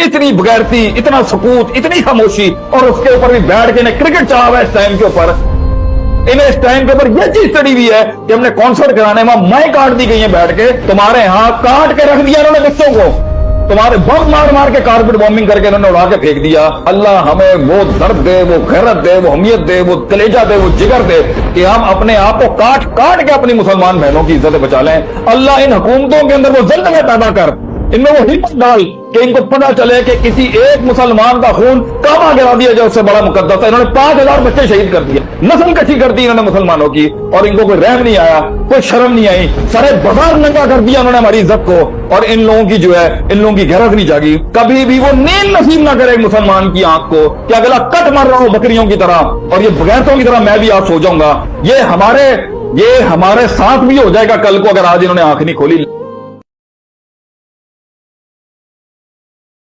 اتنی بغیرتی، اتنا سکوت، اتنی خاموشی، اور اس کے اوپر بھی بیٹھ کے انہیں کرکٹ چلا ہوا ہے اس ٹائم کے اوپر. انہیں اس ٹائم کے اوپر یہ چیز چڑی ہوئی ہے کہ ہم نے کانسرٹ کرانے میں مائیں کاٹ دی گئی ہیں بیٹھ کے. تمہارے ہاں کاٹ کے رکھ دیا انہوں نے بچوں کو، تمہارے بم مار مار کے کارپیٹ بامبنگ کر کے انہوں نے اڑا کے پھینک دیا. اللہ ہمیں وہ درد دے، وہ غیرت دے، وہ حمیت دے، وہ کلیجہ دے، وہ جگر دے کہ ہم اپنے آپ کو کاٹ کاٹ کے اپنی مسلمان بہنوں کی عزت بچا لیں. اللہ ان حکومتوں کے اندر وہ ذلت پیدا کر، ان میں وہ ہمت ڈال کہ ان کو پتہ چلے کہ کسی ایک مسلمان کا خون کعبہ گرا دیا جو اس سے بڑا مقدس ہے. انہوں نے 5000 بچے شہید کر دیے، نسل کشی کر دی انہوں نے مسلمانوں کی، اور ان کو کوئی رحم نہیں آیا، کوئی شرم نہیں آئی. سارے بازار ننگا کر دیا انہوں نے ہماری عزت کو، اور ان لوگوں کی جو ہے ان لوگوں کی غیرت نہیں جاگی. کبھی بھی وہ نیند نصیب نہ کرے مسلمان کی آنکھ کو کہ اگلا کٹ مر رہا ہوں بکریوں کی طرح، اور یہ بغیرتوں کی طرح میں بھی آج سو جاؤں گا. یہ ہمارے ساتھ بھی ہو جائے گا کل کو اگر آج انہوں نے آنکھ نہیں کھولی.